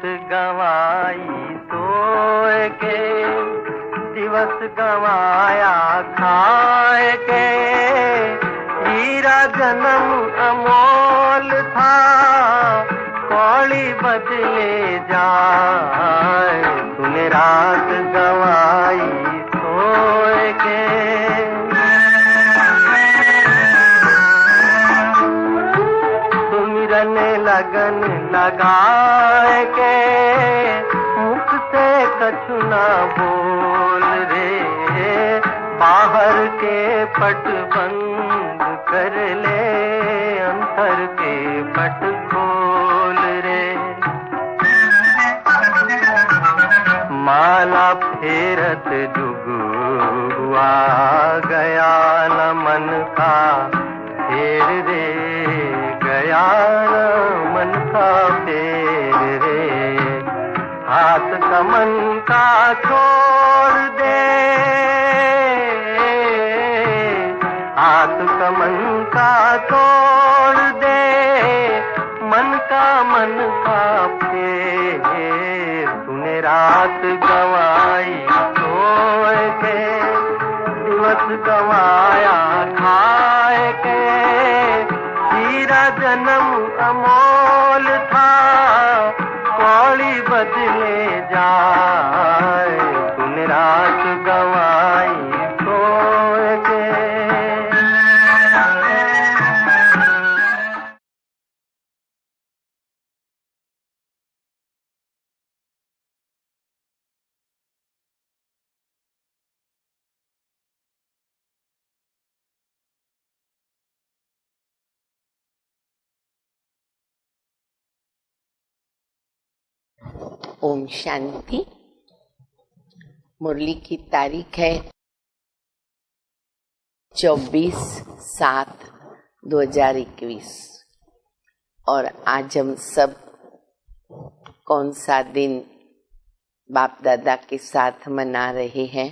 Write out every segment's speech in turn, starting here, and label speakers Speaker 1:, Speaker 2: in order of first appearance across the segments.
Speaker 1: गंवाई सोए के, दिवस गंवाया खाए के। हीरा जन्म अमोल था, कौड़ी बदले जाए। तूने रात गंवाई सोए के। सुमिरन लगन लगाए के, मुख से कछु ना बोल रे। बाहर के पट बंद कर ले, अंतर के पट खोल रे। माला फेरत जुगुआ गया न मन का फेर रे। गया न मन का फेर रे। हाथ कमन का छोड़ दे, हाथ कमन का छोड़ दे। मन का फेर। तूने रात गंवाई सोए के, दिवस गंवाया खाए के। हीरा जन्म अमोल था, कौड़ी बदले जाए। तूने रात गंवाई सोए के।
Speaker 2: ओम शांति। मुरली की तारीख है 24/7/2021 और आज हम सब कौन सा दिन बाप दादा के साथ मना रहे हैं।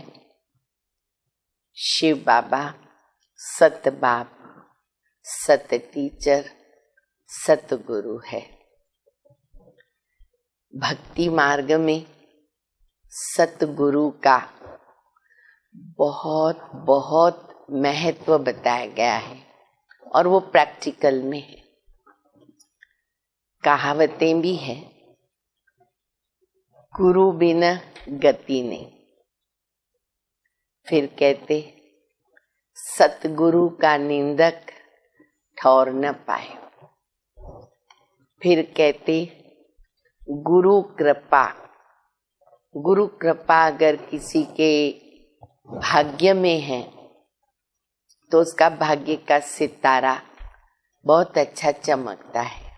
Speaker 2: शिव बाबा सत बाप, सत टीचर, सत गुरु है। भक्ति मार्ग में सतगुरु का बहुत बहुत महत्व बताया गया है और वो प्रैक्टिकल में है। कहावतें भी है, गुरु बिना गति नहीं। फिर कहते सतगुरु का निंदक ठौर न पाए। फिर कहते गुरु कृपा, गुरु कृपा अगर किसी के भाग्य में है तो उसका भाग्य का सितारा बहुत अच्छा चमकता है।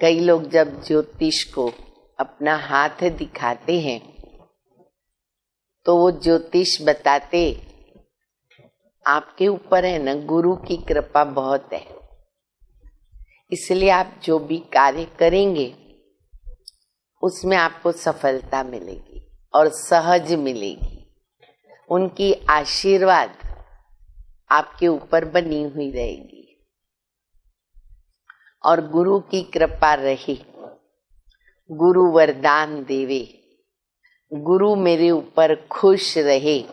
Speaker 2: कई लोग जब ज्योतिष को अपना हाथ दिखाते हैं तो वो ज्योतिष बताते आपके ऊपर है न, गुरु की कृपा बहुत है, इसलिए आप जो भी कार्य करेंगे उसमें आपको सफलता मिलेगी और सहज मिलेगी। उनकी आशीर्वाद आपके ऊपर बनी हुई रहेगी और गुरु की कृपा रही, गुरु वरदान देवे, गुरु मेरे ऊपर खुश रहे।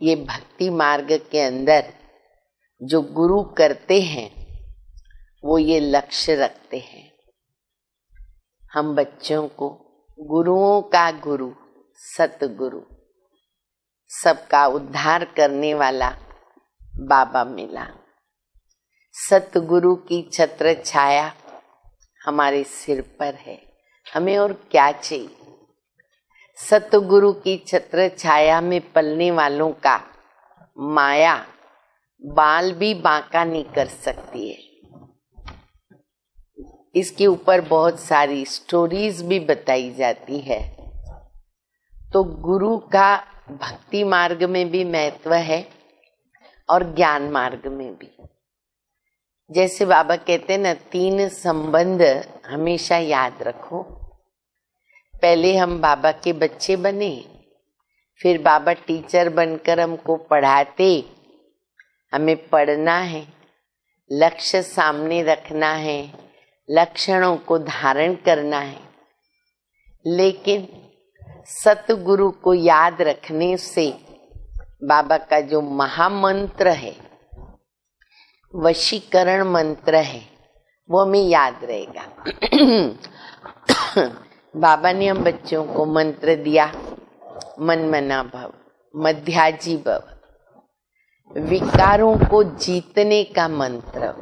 Speaker 2: ये भक्ति मार्ग के अंदर जो गुरु करते हैं वो ये लक्ष्य रखते हैं। हम बच्चों को गुरुओं का गुरु सतगुरु, सबका उद्धार करने वाला बाबा मिला। सतगुरु की छत्र छाया हमारे सिर पर है, हमें और क्या चाहिए। सतगुरु की छत्र छाया में पलने वालों का माया बाल भी बांका नहीं कर सकती है। इसके ऊपर बहुत सारी स्टोरीज भी बताई जाती है। तो गुरु का भक्ति मार्ग में भी महत्व है और ज्ञान मार्ग में भी। जैसे बाबा कहते हैं ना, 3 संबंध हमेशा याद रखो। पहले हम बाबा के बच्चे बने, फिर बाबा टीचर बनकर हमको पढ़ाते। हमें पढ़ना है, लक्ष्य सामने रखना है, लक्षणों को धारण करना है, लेकिन सतगुरु को याद रखने से बाबा का जो महामंत्र है, वशीकरण मंत्र है, वो हमें याद रहेगा। बाबा ने हम बच्चों को मंत्र दिया, मनमना भव, मध्याजी भव, विकारों को जीतने का मंत्र,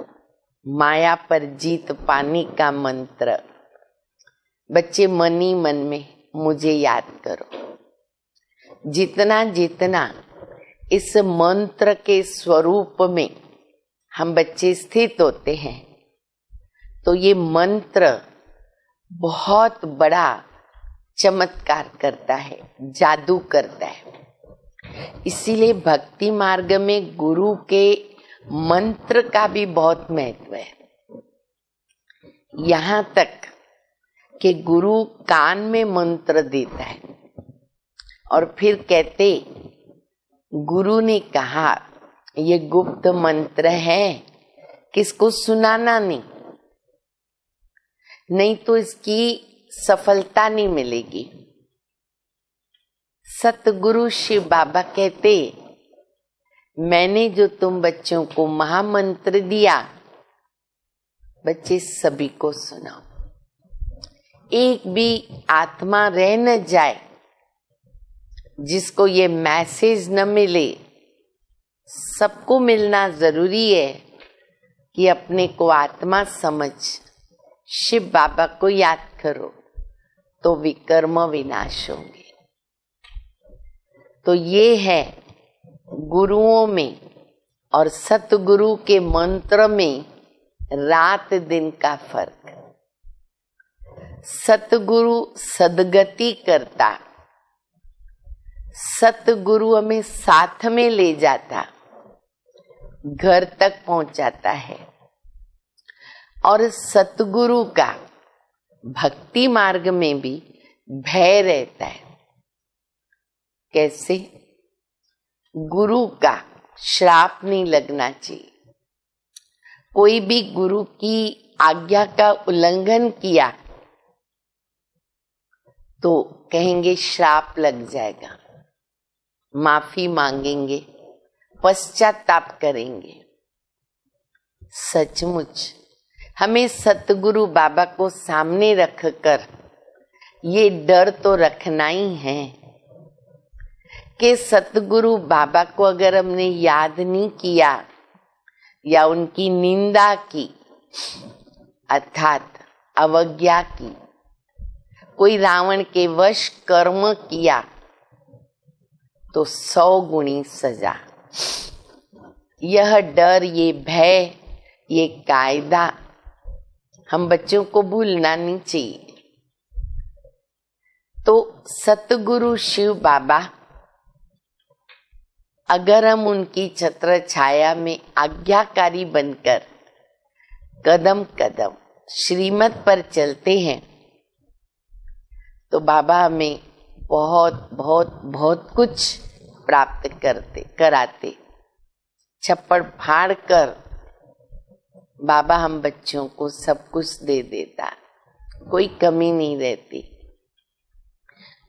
Speaker 2: माया पर जीत पाने का मंत्र। बच्चे मन ही मन में मुझे याद करो। जितना जितना इस मंत्र के स्वरूप में हम बच्चे स्थित होते हैं, तो ये मंत्र बहुत बड़ा चमत्कार करता है, जादू करता है। इसीलिए भक्ति मार्ग में गुरु के मंत्र का भी बहुत महत्व है। यहाँ तक कि गुरु कान में मंत्र देता है और फिर कहते, गुरु ने कहा ये गुप्त मंत्र है, किसको सुनाना नहीं तो इसकी सफलता नहीं मिलेगी। सतगुरु शिव बाबा कहते, मैंने जो तुम बच्चों को महामंत्र दिया, बच्चे सभी को सुनाओ। एक भी आत्मा रह न जाए जिसको ये मैसेज न मिले। सबको मिलना जरूरी है कि अपने को आत्मा समझ शिव बाबा को याद करो तो विकर्म विनाश होंगे। तो ये है गुरुओं में और सतगुरु के मंत्र में रात दिन का फर्क। सतगुरु सदगति करता, सतगुरु हमें साथ में ले जाता, घर तक पहुंचाता है। और सतगुरु का भक्ति मार्ग में भी भय रहता है। कैसे? गुरु का श्राप नहीं लगना चाहिए। कोई भी गुरु की आज्ञा का उल्लंघन किया तो कहेंगे श्राप लग जाएगा, माफी मांगेंगे, पश्चाताप करेंगे। सचमुच हमें सतगुरु बाबा को सामने रखकर ये डर तो रखना ही है कि सतगुरु बाबा को अगर हमने याद नहीं किया या उनकी निंदा की अर्थात अवज्ञा की, कोई रावण के वश कर्म किया तो 100 गुणी सजा। यह डर, ये भय, ये कायदा हम बच्चों को भूलना नहीं चाहिए। तो सतगुरु शिव बाबा, अगर हम उनकी छत्र छाया में आज्ञाकारी बनकर कदम कदम श्रीमत पर चलते हैं तो बाबा हमें बहुत बहुत बहुत कुछ प्राप्त कराते। छप्पड़ फाड़ कर बाबा हम बच्चों को सब कुछ दे देता, कोई कमी नहीं रहती।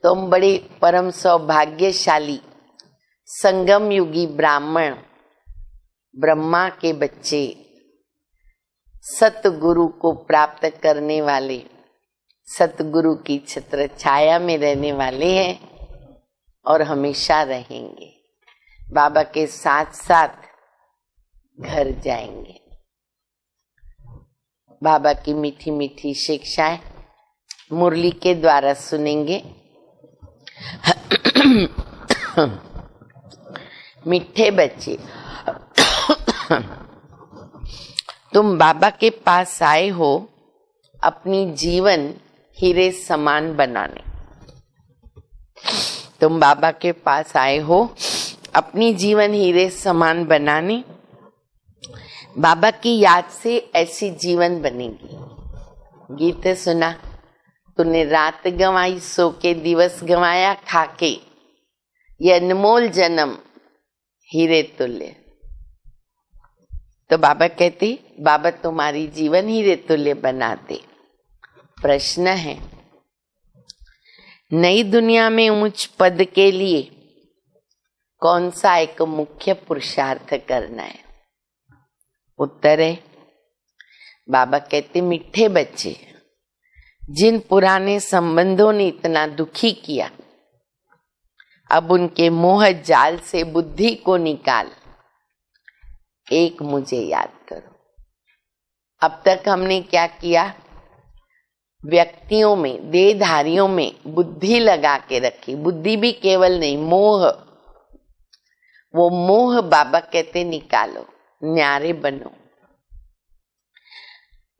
Speaker 2: तो हम बड़े परम सौभाग्यशाली संगम युगी ब्राह्मण ब्रह्मा के बच्चे, सतगुरु को प्राप्त करने वाले, सतगुरु की छत्र छाया में रहने वाले हैं और हमेशा रहेंगे। बाबा के साथ साथ घर जाएंगे। बाबा की मीठी मीठी शिक्षाएं मुरली के द्वारा सुनेंगे। मीठे बच्चे, तुम बाबा के पास आए हो अपनी जीवन हीरे समान बनाने। तुम बाबा के पास आए हो अपनी जीवन हीरे समान बनाने। बाबा की याद से ऐसी जीवन बनेगी। गीत सुना, तूने रात गंवाई सो के दिवस गंवाया खाके, ये अनमोल जन्म हीरे तुल्य। तो बाबा कहते, बाबा तुम्हारी जीवन हीरे तुल्य बनाते। प्रश्न है, नई दुनिया में उच्च पद के लिए कौन सा एक मुख्य पुरुषार्थ करना है? उत्तर है, बाबा कहते मीठे बच्चे, जिन पुराने संबंधों ने इतना दुखी किया, अब उनके मोह जाल से बुद्धि को निकाल, एक मुझे याद करो। अब तक हमने क्या किया? व्यक्तियों में, देहधारियों में बुद्धि लगा के रखी। बुद्धि भी केवल नहीं, मोह। वो मोह बाबा कहते निकालो, न्यारे बनो।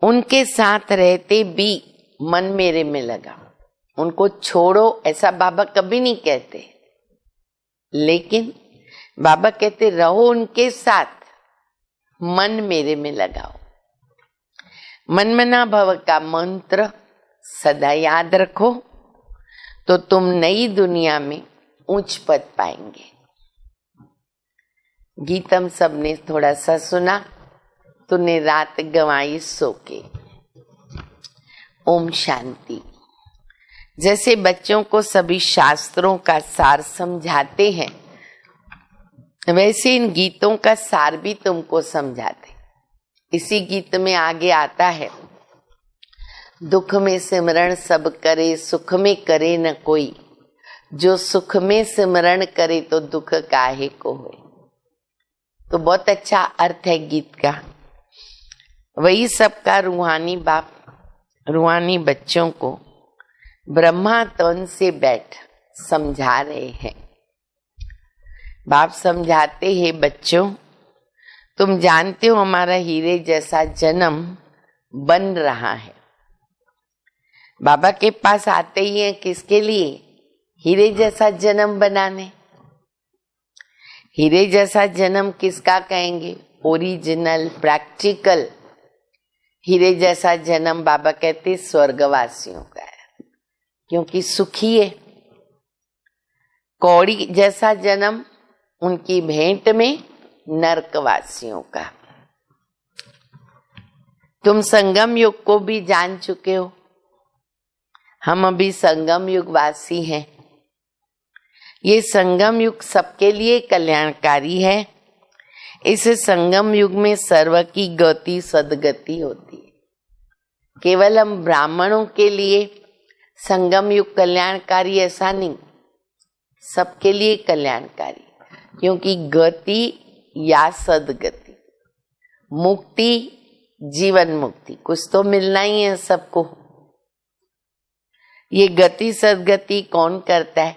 Speaker 2: उनके साथ रहते भी मन मेरे में लगा, उनको छोड़ो ऐसा बाबा कभी नहीं कहते, लेकिन बाबा कहते रहो उनके साथ, मन मेरे में लगाओ। मनमना भव का मंत्र सदा याद रखो तो तुम नई दुनिया में उच्च पद पाएंगे। गीत हम सबने थोड़ा सा सुना, तूने रात गंवाई सो के। ओम शांति। जैसे बच्चों को सभी शास्त्रों का सार समझाते हैं, वैसे इन गीतों का सार भी तुमको समझाते। इसी गीत में आगे आता है, दुख में सिमरण सब करे, सुख में करे न कोई, जो सुख में सिमरण करे तो दुख काहे को होए। तो बहुत अच्छा अर्थ है गीत का। वही सबका रूहानी बाप रूहानी बच्चों को ब्रह्मा तन से बैठ समझा रहे हैं। बाप समझाते हैं, बच्चों तुम जानते हो हमारा हीरे जैसा जन्म बन रहा है। बाबा के पास आते ही हैं किसके लिए? हीरे जैसा जन्म बनाने। हीरे जैसा जन्म किसका कहेंगे? Original, practical. हीरे जैसा जन्म बाबा कहते स्वर्गवासियों का है, क्योंकि सुखी है। कौड़ी जैसा जन्म उनकी भेंट में नरकवासियों का। तुम संगम युग को भी जान चुके हो, हम अभी संगम युग वासी हैं। ये संगम युग सबके लिए कल्याणकारी है। इस संगम युग में सर्व की गति सदगति होती है। केवल हम ब्राह्मणों के लिए संगम युग कल्याणकारी ऐसा नहीं, सबके लिए कल्याणकारी, क्योंकि गति या सदगति, मुक्ति, जीवन मुक्ति, कुछ तो मिलना ही है सबको। ये गति सदगति कौन करता है?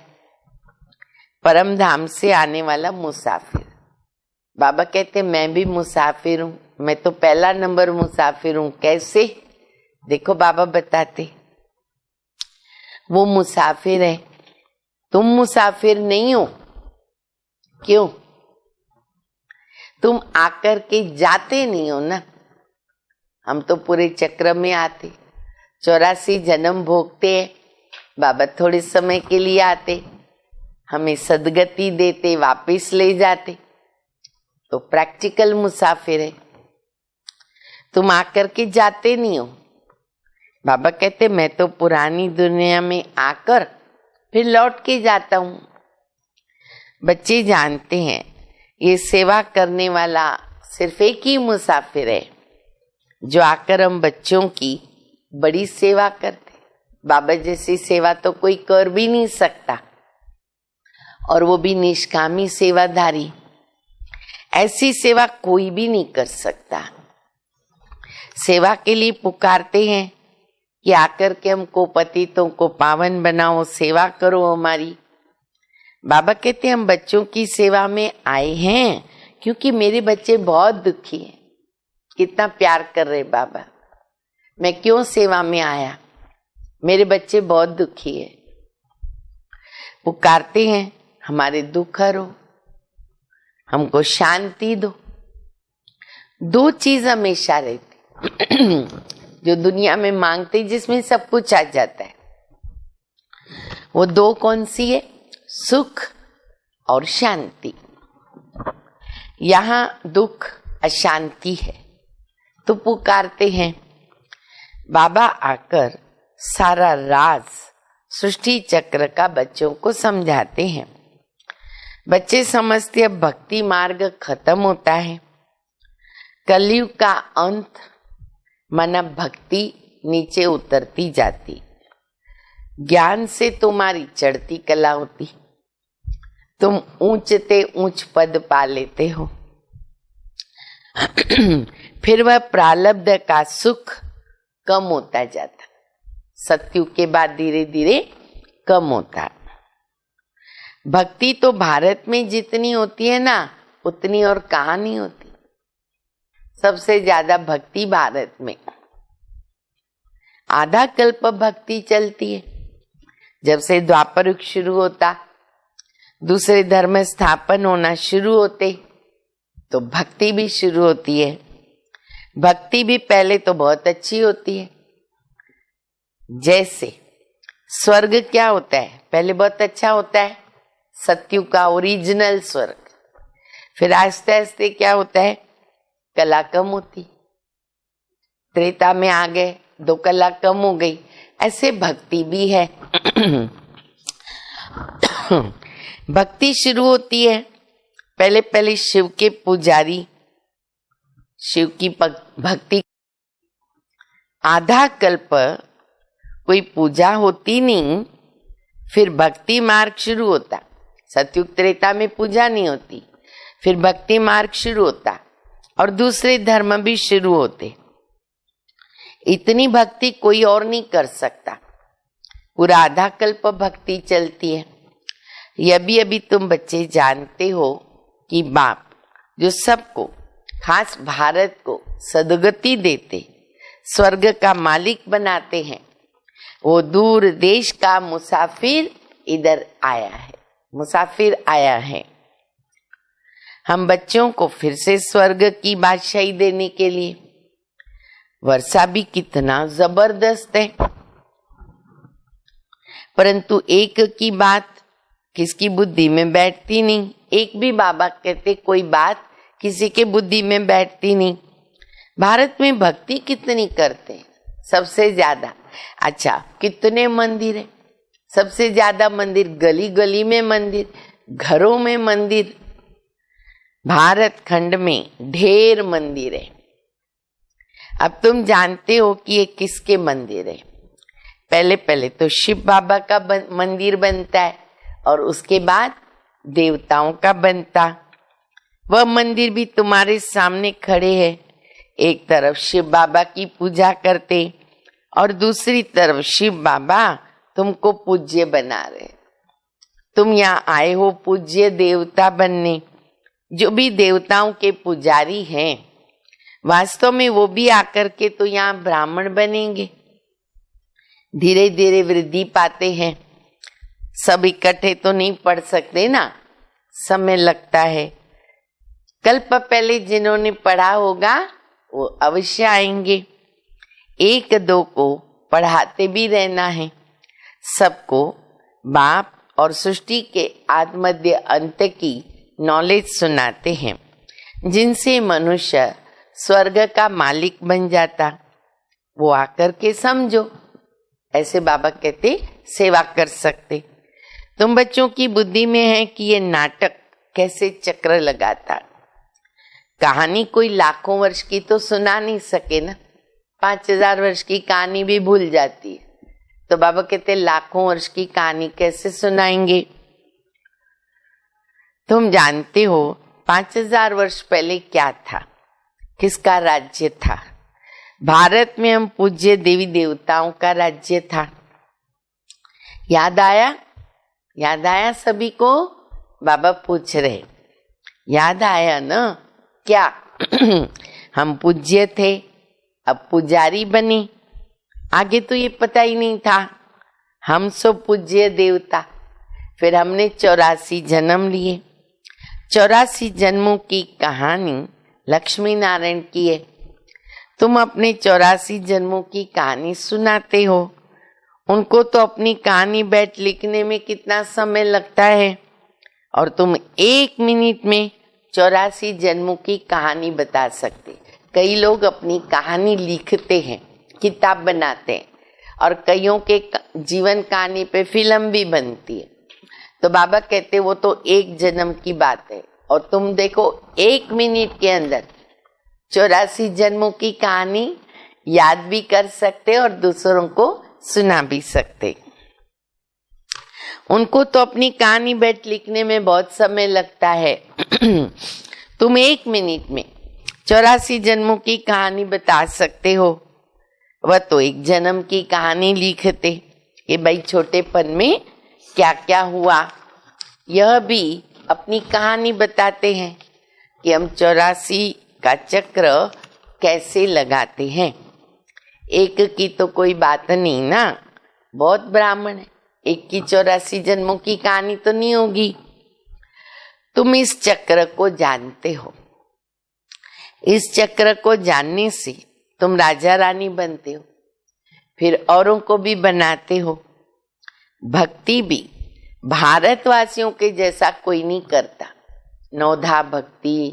Speaker 2: परम धाम से आने वाला मुसाफिर। बाबा कहते मैं भी मुसाफिर हूं, मैं तो पहला नंबर मुसाफिर हूं। कैसे? देखो बाबा बताते, वो मुसाफिर है, तुम मुसाफिर नहीं हो। क्यों? तुम आकर के जाते नहीं हो ना। हम तो पूरे चक्र में आते, 84 जन्म भोगते हैं। बाबा थोड़े समय के लिए आते, हमें सदगति देते, वापस ले जाते। तो प्रैक्टिकल मुसाफिर है, तुम आकर के जाते नहीं हो। बाबा कहते मैं तो पुरानी दुनिया में आकर फिर लौट के जाता हूं। बच्चे जानते हैं ये सेवा करने वाला सिर्फ एक ही मुसाफिर है, जो आकर हम बच्चों की बड़ी सेवा करते। बाबा जैसी सेवा तो कोई कर भी नहीं सकता, और वो भी निष्कामी सेवाधारी। ऐसी सेवा कोई भी नहीं कर सकता। सेवा के लिए पुकारते हैं कि आकर के हमको पतितों को पावन बनाओ, सेवा करो हमारी। बाबा कहते हम बच्चों की सेवा में आए हैं क्योंकि मेरे बच्चे बहुत दुखी हैं। कितना प्यार कर रहे बाबा, मैं क्यों सेवा में आया? मेरे बच्चे बहुत दुखी है। पुकारते हैं हमारे दुख हरो, हमको शांति दो। दो चीज हमेशा रहती जो दुनिया में मांगते, जिसमें सब कुछ आ जाता है। वो दो कौन सी है? सुख और शांति। यहाँ दुख अशांति है, तो पुकारते हैं। बाबा आकर सारा राज सृष्टि चक्र का बच्चों को समझाते हैं। बच्चे समझते अब भक्ति मार्ग खत्म होता है, कलयुग का अंत, माना भक्ति नीचे उतरती जाती, ज्ञान से तुम्हारी चढ़ती कला होती, तुम ऊंचते ऊंच पद पा लेते हो। फिर वह प्रारब्ध का सुख कम होता जाता, सत्युग के बाद धीरे धीरे कम होता। भक्ति तो भारत में जितनी होती है ना, उतनी और कहाँ नहीं होती। सबसे ज्यादा भक्ति भारत में। आधा कल्प भक्ति चलती है। जब से द्वापर युग शुरू होता, दूसरे धर्म स्थापन होना शुरू होते, तो भक्ति भी शुरू होती है। भक्ति भी पहले तो बहुत अच्छी होती है। जैसे स्वर्ग क्या होता है, पहले बहुत अच्छा होता है, सत्युग का ओरिजिनल स्वर्ग। फिर आस्ते आस्ते क्या होता है, कला कम होती, त्रेता में आ गए, 2 कला कम हो गई। ऐसे भक्ति भी है। भक्ति शुरू होती है, पहले पहले शिव के पुजारी, शिव की भक्ति, आधा कल्प कोई पूजा होती नहीं, फिर भक्ति मार्ग शुरू होता। सतयुग त्रेता में पूजा नहीं होती, फिर भक्ति मार्ग शुरू होता और दूसरे धर्म भी शुरू होते। इतनी भक्ति कोई और नहीं कर सकता, पूरा आधा कल्प भक्ति चलती है। ये अभी तुम बच्चे जानते हो कि बाप जो सबको, खास भारत को सदगति देते, स्वर्ग का मालिक बनाते हैं, वो दूर देश का मुसाफिर इधर आया है, मुसाफिर आया है। हम बच्चों को फिर से स्वर्ग की बादशाही देने के लिए, वर्षा भी कितना जबरदस्त है, परंतु एक की बात किसकी बुद्धि में बैठती नहीं। एक भी बाबा कहते कोई बात किसी के बुद्धि में बैठती नहीं। भारत में भक्ति कितनी करते हैं, सबसे ज्यादा। अच्छा, कितने मंदिर है, सबसे ज्यादा मंदिर, गली गली में मंदिर, घरों में मंदिर। भारत खंड में ढेर मंदिर है। अब तुम जानते हो कि ये किसके मंदिर है। पहले पहले तो शिव बाबा का मंदिर बनता है और उसके बाद देवताओं का बनता। वह मंदिर भी तुम्हारे सामने खड़े है। एक तरफ शिव बाबा की पूजा करते और दूसरी तरफ शिव बाबा तुमको पूज्य बना रहे। तुम यहाँ आए हो पूज्य देवता बनने। जो भी देवताओं के पुजारी हैं, वास्तव में वो भी आकर के तो यहाँ ब्राह्मण बनेंगे। धीरे धीरे वृद्धि पाते हैं। सब इकट्ठे तो नहीं पढ़ सकते ना, समय लगता है। कल्प पहले जिन्होंने पढ़ा होगा वो अवश्य आएंगे। 1-2 को पढ़ाते भी रहना है। सबको बाप और सृष्टि के आदि मध्य अंत की नॉलेज सुनाते हैं, जिनसे मनुष्य स्वर्ग का मालिक बन जाता। वो आकर के समझो, ऐसे बाबा कहते सेवा कर सकते। तुम बच्चों की बुद्धि में है कि ये नाटक कैसे चक्र लगाता। कहानी कोई लाखों वर्ष की तो सुना नहीं सके ना, 5000 वर्ष की कहानी भी भूल जाती है। तो बाबा कहते लाखों वर्ष की कहानी कैसे सुनाएंगे। तुम जानते हो 5000 वर्ष पहले क्या था, किसका राज्य था। भारत में हम पूज्य देवी देवताओं का राज्य था। याद आया, याद आया सभी को। बाबा पूछ रहे, याद आया ना क्या। हम पूज्य थे, अब पुजारी बने। आगे तो ये पता ही नहीं था। हम सो पूज्य देवता। फिर हमने 84 जन्म लिए। 84 जन्मों की कहानी लक्ष्मी नारायण की है। तुम अपने 84 जन्मों की कहानी सुनाते हो। उनको तो अपनी कहानी बैठ लिखने में कितना समय लगता है, और तुम 1 मिनट में 84 जन्मों की कहानी बता सकते। कई लोग अपनी कहानी लिखते हैं, किताब बनाते हैं, और कईयों के जीवन कहानी पे फिल्म भी बनती है। तो बाबा कहते वो तो एक जन्म की बात है, और तुम देखो 1 मिनट के अंदर 84 जन्मों की कहानी याद भी कर सकते और दूसरों को सुना भी सकते। उनको तो अपनी कहानी बैठ लिखने में बहुत समय लगता है। तुम 1 मिनट में 84 जन्मों की कहानी बता सकते हो। वह तो एक जन्म की कहानी लिखते कि भाई छोटेपन में क्या क्या हुआ, यह भी अपनी कहानी बताते हैं कि हम 84 का चक्र कैसे लगाते हैं। एक की तो कोई बात नहीं ना, बहुत ब्राह्मण है, एक की 84 जन्मों की कहानी तो नहीं होगी। तुम इस चक्र को जानते हो, इस चक्र को जानने से तुम राजा रानी बनते हो, फिर औरों को भी बनाते हो। भक्ति भी भारतवासियों के जैसा कोई नहीं करता। नौधा भक्ति,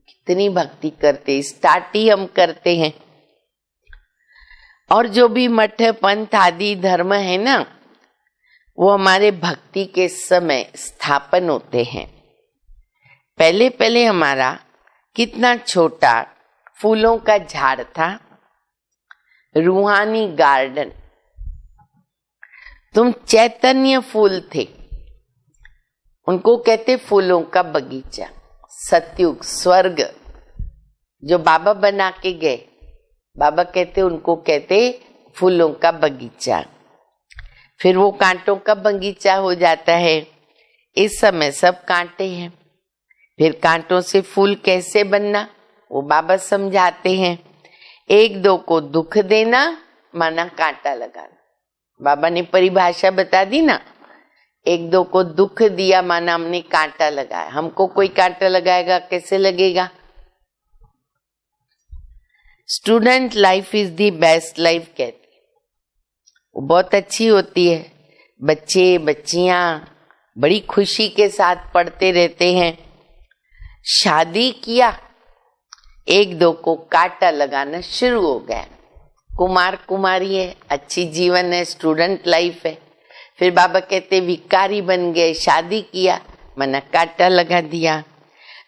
Speaker 2: कितनी भक्ति करते, स्टार्ट ही हम करते हैं। और जो भी मठ पंथ आदि धर्म है ना, वो हमारे भक्ति के समय स्थापन होते हैं। पहले पहले हमारा कितना छोटा फूलों का झाड़ था, रूहानी गार्डन। तुम चैतन्य फूल थे, उनको कहते फूलों का बगीचा। सतयुग स्वर्ग जो बाबा बना के गए, बाबा कहते उनको कहते फूलों का बगीचा। फिर वो कांटों का बगीचा हो जाता है। इस समय सब कांटे हैं। फिर कांटों से फूल कैसे बनना वो बाबा समझाते हैं। 1-2 को दुख देना माना कांटा लगाना। बाबा ने परिभाषा बता दी ना, 1-2 को दुख दिया माना हमने कांटा लगाया। हमको कोई कांटा लगाएगा, कैसे लगेगा। Student life is the best life कहते, वो बहुत अच्छी होती है। बच्चे बच्चियां बड़ी खुशी के साथ पढ़ते रहते हैं। शादी किया, 1-2 को कांटा लगाना शुरू हो गया। कुमार कुमारी है, अच्छी जीवन है, स्टूडेंट लाइफ है। फिर बाबा कहते भिखारी बन गए, शादी किया मना कांटा लगा दिया।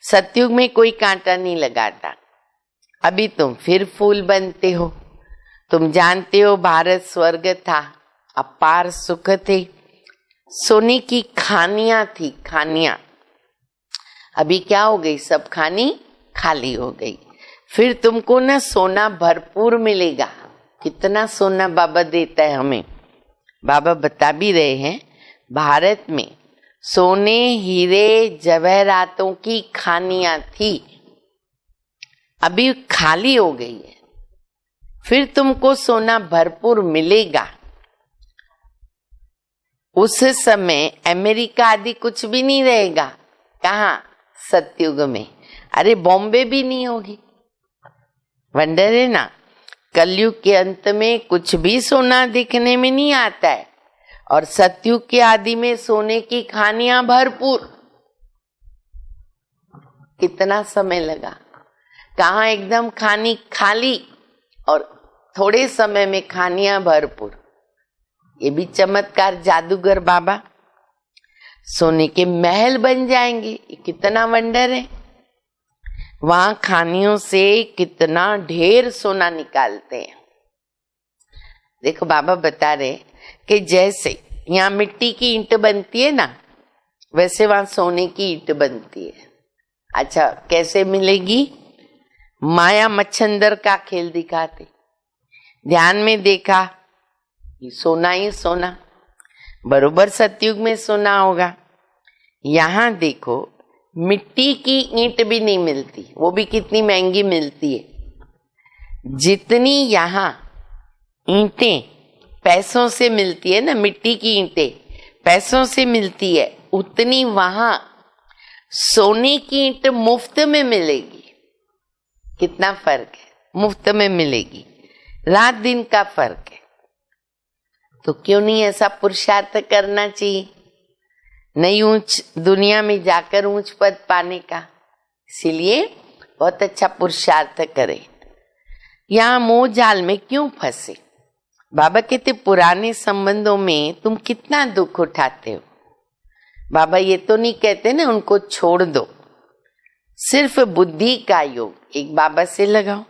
Speaker 2: सतयुग में कोई कांटा नहीं लगाता। अभी तुम फिर फूल बनते हो। तुम जानते हो भारत स्वर्ग था, अपार सुख थे, सोने की खानियां थी, खानियां। अभी क्या हो गई, सब खानी खाली हो गई। फिर तुमको ना सोना भरपूर मिलेगा। कितना सोना बाबा देता है हमें, बाबा बता भी रहे हैं। भारत में सोने हीरे जवाहरातों की खानियां थी, अभी खाली हो गई है। फिर तुमको सोना भरपूर मिलेगा। उस समय अमेरिका आदि कुछ भी नहीं रहेगा। कहाँ, सतयुग में। अरे बॉम्बे भी नहीं होगी। वंडर है ना, कलयुग के अंत में कुछ भी सोना दिखने में नहीं आता है, और सतयुग के आदि में सोने की खानियां भरपूर। कितना समय लगा, कहाँ एकदम खानी खाली और थोड़े समय में खानियां भरपूर। ये भी चमत्कार जादूगर बाबा। सोने के महल बन जाएंगे, ये कितना वंडर है। वहां खानियों से कितना ढेर सोना निकालते हैं। देखो बाबा बता रहे कि जैसे यहाँ मिट्टी की ईंट बनती है ना, वैसे वहां सोने की ईंट बनती है। अच्छा, कैसे मिलेगी। माया मच्छंदर का खेल दिखाते, ध्यान में देखा ये सोना ही सोना, बरोबर सतयुग में सोना होगा। यहाँ देखो मिट्टी की ईंट भी नहीं मिलती, वो भी कितनी महंगी मिलती है। जितनी यहाँ ईंटें पैसों से मिलती है ना, मिट्टी की ईंटें पैसों से मिलती है, उतनी वहां सोने की ईंट मुफ्त में मिलेगी। कितना फर्क है, मुफ्त में मिलेगी, रात दिन का फर्क है। तो क्यों नहीं ऐसा पुरुषार्थ करना चाहिए, नई ऊंच दुनिया में जाकर ऊंच पद पाने का। इसीलिए बहुत अच्छा पुरुषार्थ करे। यहाँ मोह जाल में क्यों फंसे? बाबा कहते पुराने संबंधों में तुम कितना दुख उठाते हो। बाबा ये तो नहीं कहते ना उनको छोड़ दो, सिर्फ बुद्धि का योग एक बाबा से लगाओ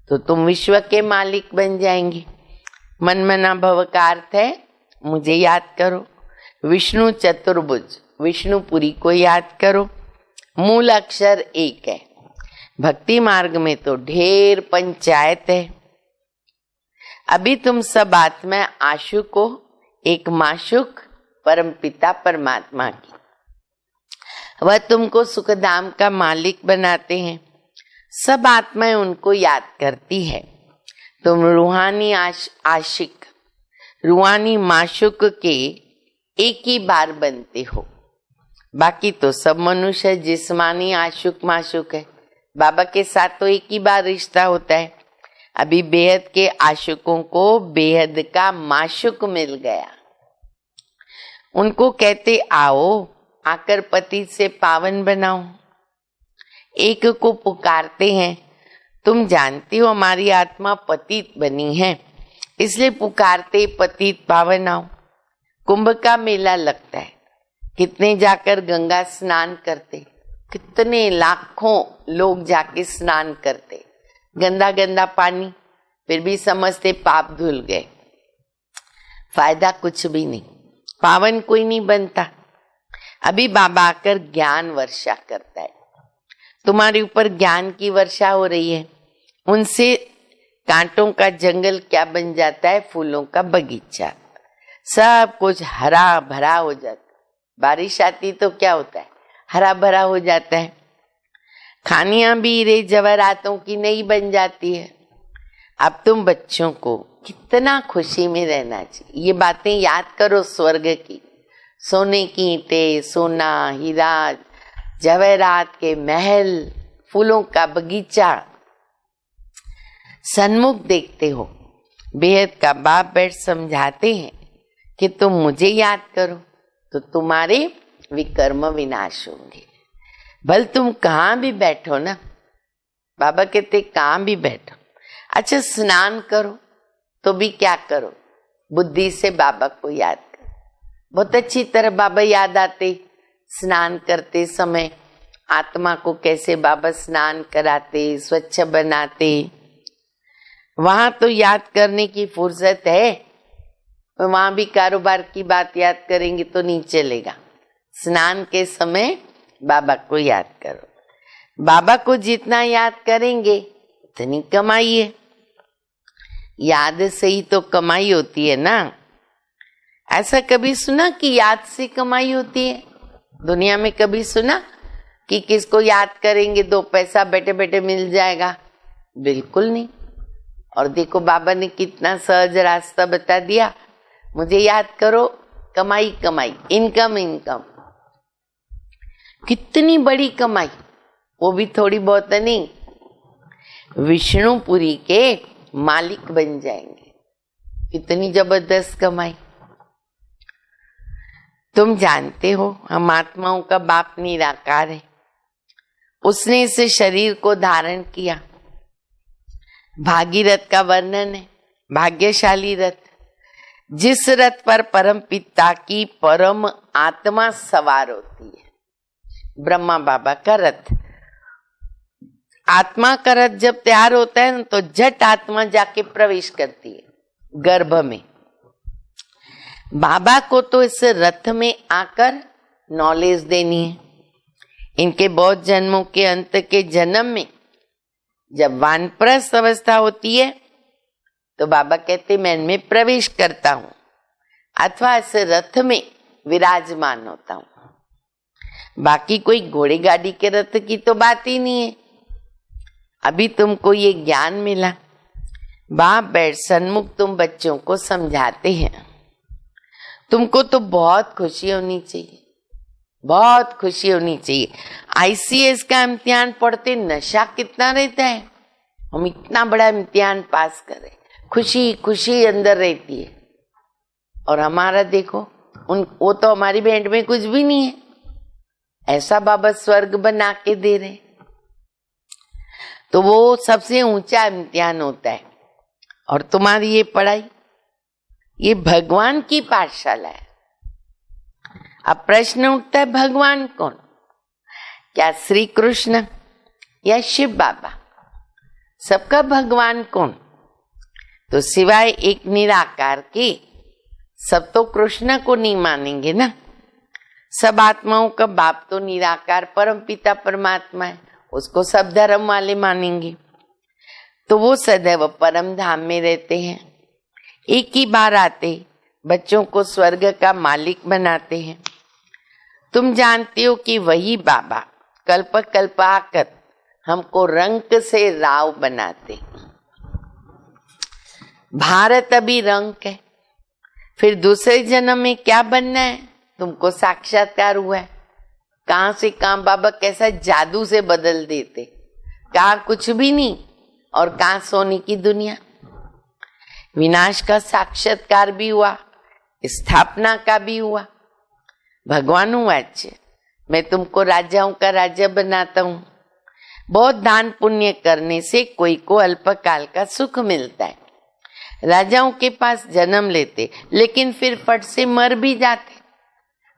Speaker 2: तो तुम विश्व के मालिक बन जाएंगे। मन मना भव का अर्थ है मुझे याद करो, विष्णु चतुर्भुज विष्णुपुरी को याद करो, मूल अक्षर एक है। भक्ति मार्ग में तो ढेर पंचायत है। अभी तुम सब आत्मा आशु को एक माशुक परमपिता परमात्मा की, वह तुमको सुखधाम का मालिक बनाते हैं। सब आत्माएं उनको याद करती है। तुम रूहानी आशिक रूहानी माशुक के एक ही बार बनते हो। बाकी तो सब मनुष्य जिस्मानी आशुक माशुक है। बाबा के साथ तो एक ही बार रिश्ता होता है। अभी बेहद के आशुकों को बेहद का माशुक मिल गया। उनको कहते आओ आकर पति से पावन बनाओ। एक को पुकारते हैं, तुम जानती हो हमारी आत्मा पतित बनी है, इसलिए पुकारते पतित पावन आओ। कुंभ का मेला लगता है, कितने जाकर गंगा स्नान करते, कितने लाखों लोग जाके स्नान करते, गंदा गंदा पानी, फिर भी समझते पाप धुल गए। फायदा कुछ भी नहीं, पावन कोई नहीं बनता। अभी बाबा आकर ज्ञान वर्षा करता है, तुम्हारे ऊपर ज्ञान की वर्षा हो रही है। उनसे कांटों का जंगल क्या बन जाता है, फूलों का बगीचा, सब कुछ हरा भरा हो जाता है। बारिश आती तो क्या होता है, हरा भरा हो जाता है। खानियां भी हीरे जवाहरातों की नहीं बन जाती है। अब तुम बच्चों को कितना खुशी में रहना चाहिए, ये बातें याद करो। स्वर्ग की सोने की ईंटें, सोना हीरा जवाहरात के महल, फूलों का बगीचा सन्मुख देखते हो। बेहद का बाप बैठ समझाते हैं कि तुम मुझे याद करो तो तुम्हारे विकर्म विनाश होंगे। भल तुम कहाँ भी बैठो ना, बाबा कहते कहाँ भी बैठो। अच्छा स्नान करो तो भी क्या करो, बुद्धि से बाबा को याद करो। बहुत अच्छी तरह बाबा याद आते। स्नान करते समय आत्मा को कैसे बाबा स्नान कराते, स्वच्छ बनाते। वहां तो याद करने की फुर्सत है, वहां भी कारोबार की बात याद करेंगे तो नहीं चलेगा। स्नान के समय बाबा को याद करो। बाबा को जितना याद करेंगे उतनी कमाई है। याद से ही तो कमाई होती है ना। ऐसा कभी सुना कि याद से कमाई होती है? दुनिया में कभी सुना कि किसको याद करेंगे 2 पैसा बैठे बैठे मिल जाएगा? बिल्कुल नहीं। और देखो बाबा ने कितना सहज रास्ता बता दिया, मुझे याद करो, कमाई कमाई, इनकम इनकम। कितनी बड़ी कमाई, वो भी थोड़ी बहुत नहीं, विष्णुपुरी के मालिक बन जाएंगे। कितनी जबरदस्त कमाई। तुम जानते हो हम आत्माओं का बाप निराकार है, उसने इस शरीर को धारण किया। भागीरथ का वर्णन है, भाग्यशाली रथ, जिस रथ पर परम पिता की परम आत्मा सवार होती है। ब्रह्मा बाबा का रथ, आत्मा का रथ जब तैयार होता है तो झट आत्मा जाके प्रवेश करती है गर्भ में। बाबा को तो इस रथ में आकर नॉलेज देनी है। इनके बहुत जन्मों के अंत के जन्म में जब वानप्रस्थ अवस्था होती है तो बाबा कहते मैं इनमें प्रवेश करता हूं अथवा इस रथ में विराजमान होता हूं। बाकी कोई घोड़े गाड़ी के रथ की तो बात ही नहीं है। अभी तुमको ये ज्ञान मिला, बाप बैठ सन्मुख तुम बच्चों को समझाते हैं। तुमको तो बहुत खुशी होनी चाहिए, बहुत खुशी होनी चाहिए। आईसीएस का इम्तिहान पढ़ते नशा कितना रहता है, हम इतना बड़ा इम्तिहान पास करें, खुशी खुशी अंदर रहती है। और हमारा देखो वो तो हमारी भेंट में कुछ भी नहीं है, ऐसा बाबा स्वर्ग बना के दे रहे। तो वो सबसे ऊंचा इम्तिहान होता है। और तुम्हारी ये पढ़ाई, ये भगवान की पाठशाला है। अब प्रश्न उठता है, भगवान कौन? क्या श्री कृष्ण या शिव बाबा? सबका भगवान कौन? तो सिवाय एक निराकार के सब तो कृष्ण को नहीं मानेंगे ना। सब आत्माओं का बाप तो निराकार परम पिता परमात्मा है, उसको सब धर्म वाले मानेंगे। तो वो सदैव परम धाम में रहते हैं, एक ही बार आते, बच्चों को स्वर्ग का मालिक बनाते हैं। तुम जानते हो कि वही बाबा कल्प कल्प आकर हमको रंक से राव बनाते। भारत अभी रंक है, फिर दूसरे जन्म में क्या बनना है? तुमको साक्षात्कार हुआ है। कहां से कहां बाबा कैसा जादू से बदल देते, कहा कुछ भी नहीं और कहां सोने की दुनिया। विनाश का साक्षात्कार भी हुआ, स्थापना का भी हुआ। भगवान हूँ आज, मैं तुमको राजाओं का राजा बनाता हूँ। बहुत दान पुण्य करने से कोई को अल्पकाल का सुख मिलता है। राजाओं के पास जन्म लेते लेकिन फिर फट से मर भी जाते।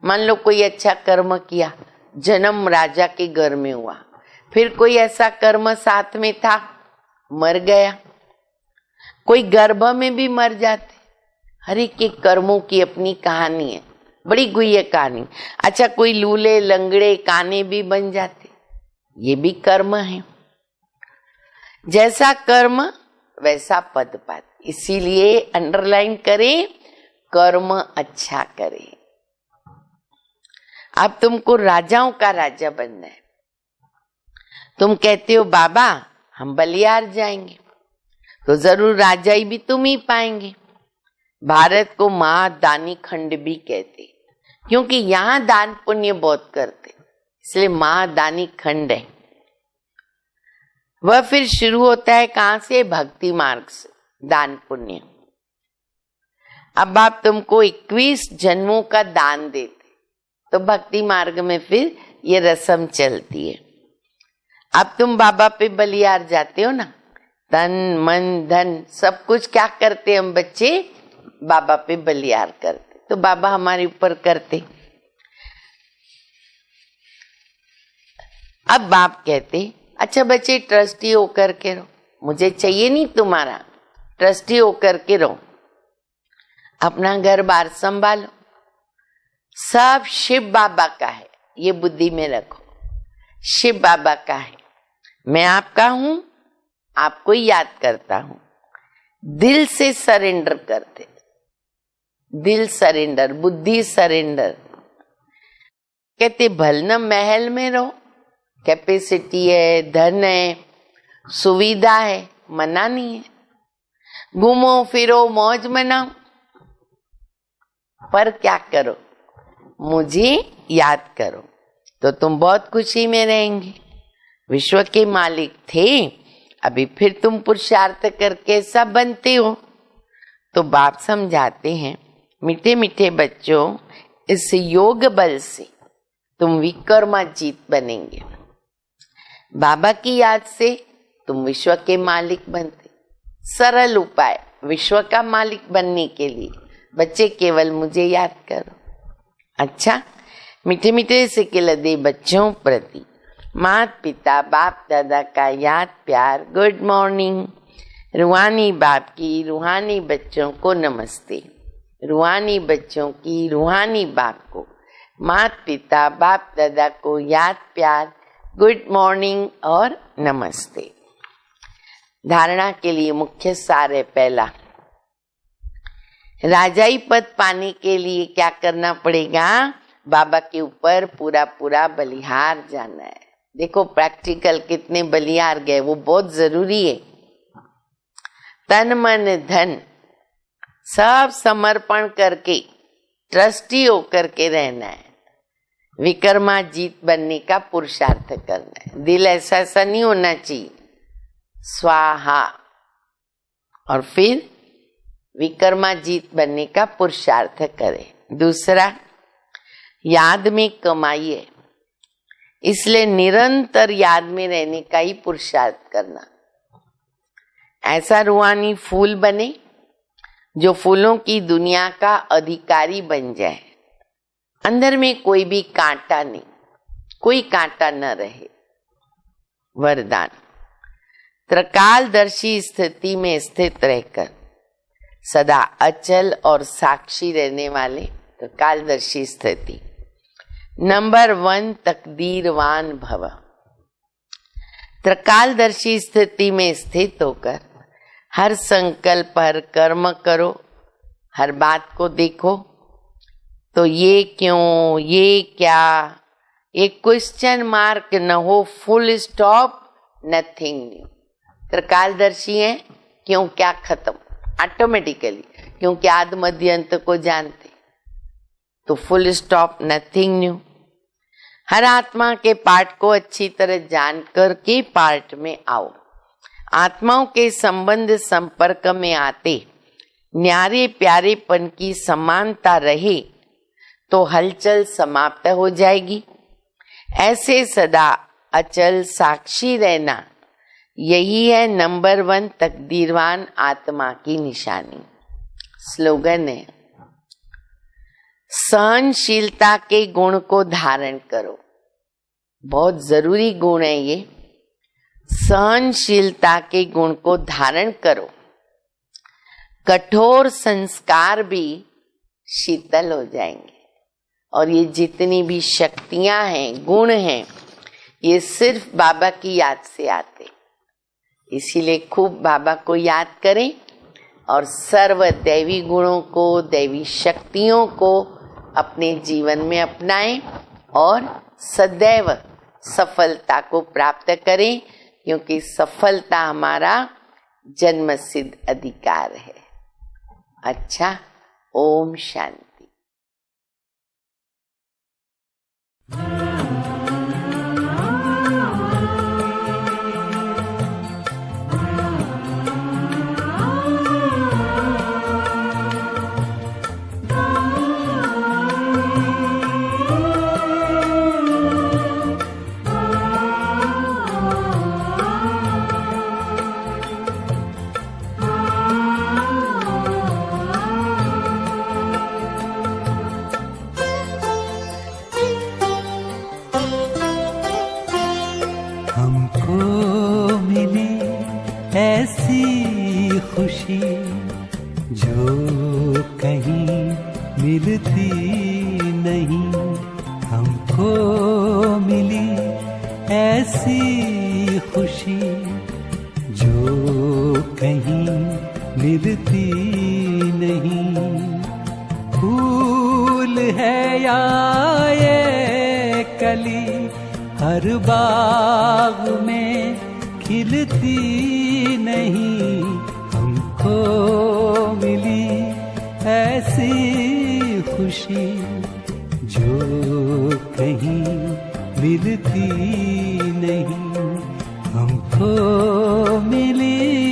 Speaker 2: मान लो कोई अच्छा कर्म किया, जन्म राजा के घर में हुआ, फिर कोई ऐसा कर्म साथ में था, मर गया। कोई गर्भ में भी मर जाते। हर एक के कर्मों की अपनी कहानी है, बड़ी गुह्य कहानी। अच्छा, कोई लूले लंगड़े काने भी बन जाते, ये भी कर्म है। जैसा कर्म वैसा पद पाते। इसीलिए अंडरलाइन करें, कर्म अच्छा करें। अब तुमको राजाओं का राजा बनना है। तुम कहते हो बाबा हम बलियार जाएंगे, तो जरूर राजाई भी तुम ही पाएंगे। भारत को महादानी खंड भी कहते, क्योंकि यहाँ दान पुण्य बहुत करते, इसलिए महादानी खंड है। वह फिर शुरू होता है कहां से? भक्ति मार्ग से, दान पुण्य। अब आप तुमको 21 जन्मों का दान देते, तो भक्ति मार्ग में फिर ये रस्म चलती है। अब तुम बाबा पे बलियार जाते हो ना, तन मन धन सब कुछ क्या करते हम बच्चे? बाबा पे बलियार करते, तो बाबा हमारे ऊपर करते। अब बाप कहते अच्छा बच्चे ट्रस्टी होकर के रहो, मुझे चाहिए नहीं तुम्हारा, ट्रस्टी होकर के रहो, अपना घर बार संभालो, सब शिव बाबा का है, ये बुद्धि में रखो। शिव बाबा का है, मैं आपका हूं, आपको याद करता हूं। दिल से सरेंडर करते, दिल सरेंडर, बुद्धि सरेंडर। कहते भलना महल में रहो, कैपेसिटी है, धन है, सुविधा है, मना नहीं है, घूमो फिरो मौज मनाओ, पर क्या करो? मुझे याद करो, तो तुम बहुत खुशी में रहेंगे। विश्व के मालिक थे, अभी फिर तुम पुरुषार्थ करके सब बनते हो। तो बाप समझाते हैं, मीठे मीठे बच्चों, इस योग बल से तुम विक्रमाजीत बनेंगे। बाबा की याद से तुम विश्व के मालिक बनते। सरल उपाय विश्व का मालिक बनने के लिए, बच्चे केवल मुझे याद करो। अच्छा, मीठे मीठे से लदे बच्चों प्रति माता पिता बाप दादा का याद प्यार, गुड मॉर्निंग। रूहानी बाप की रूहानी बच्चों को नमस्ते, रूहानी बच्चों की रूहानी बाप को, माता पिता बाप दादा को याद प्यार, गुड मॉर्निंग और नमस्ते। धारणा के लिए मुख्य सार है, पहला, राजाई पद पाने के लिए क्या करना पड़ेगा? बाबा के ऊपर पूरा पूरा बलिहार जाना है। देखो प्रैक्टिकल कितने बलिहार गए, वो बहुत जरूरी है। तन मन धन सब समर्पण करके ट्रस्टी होकर के रहना है। विक्रमाजीत बनने का पुरुषार्थ करना है। दिल ऐसा ऐसा नहीं होना चाहिए, स्वाहा। और फिर विक्रमाजीत बनने का पुरुषार्थ करें। दूसरा, याद में कमाइए। इसलिए निरंतर याद में रहने का ही पुरुषार्थ करना। ऐसा रूहानी फूल बने जो फूलों की दुनिया का अधिकारी बन जाए। अंदर में कोई भी कांटा नहीं, कोई कांटा न रहे। वरदान, त्रिकालदर्शी स्थिति में स्थित रहकर सदा अचल और साक्षी रहने वाले त्रिकालदर्शी स्थिति। नंबर 1, तकदीरवान भव। त्रिकालदर्शी स्थिति में स्थित होकर हर संकल्प, हर कर्म करो, हर बात को देखो तो ये क्यों, ये क्या, एक क्वेश्चन मार्क न हो, फुल स्टॉप, नथिंग न्यू। त्रिकालदर्शी है, क्यों क्या खत्म, ऑटोमेटिकली, क्योंकि आदि मध्य अंत को जानते, तो फुल स्टॉप, नथिंग न्यू। हर आत्मा के पार्ट को अच्छी तरह जानकर के पार्ट में आओ। आत्माओं के संबंध संपर्क में आते न्यारे प्यारेपन की समानता रहे तो हलचल समाप्त हो जाएगी। ऐसे सदा अचल साक्षी रहना, यही है नंबर 1 तकदीरवान आत्मा की निशानी। स्लोगन है, सहनशीलता के गुण को धारण करो। बहुत जरूरी गुण है ये, सहनशीलता के गुण को धारण करो। कठोर संस्कार भी शीतल हो जाएंगे। और ये जितनी भी शक्तियां हैं, गुण हैं, ये सिर्फ बाबा की याद से आते। इसीलिए खूब बाबा को याद करें और सर्व दैवी गुणों को, दैवी शक्तियों को अपने जीवन में अपनाएं और सदैव सफलता को प्राप्त करें, क्योंकि सफलता हमारा जन्मसिद्ध अधिकार है। अच्छा, ओम शांति।
Speaker 3: ऐसी खुशी जो कहीं मिलती नहीं, हमको मिली ऐसी खुशी जो कहीं मिलती नहीं। फूल है या ये कली हर बाग में खिलती नहीं, हमको मिली ऐसी खुशी जो कहीं मिलती नहीं, हमको मिली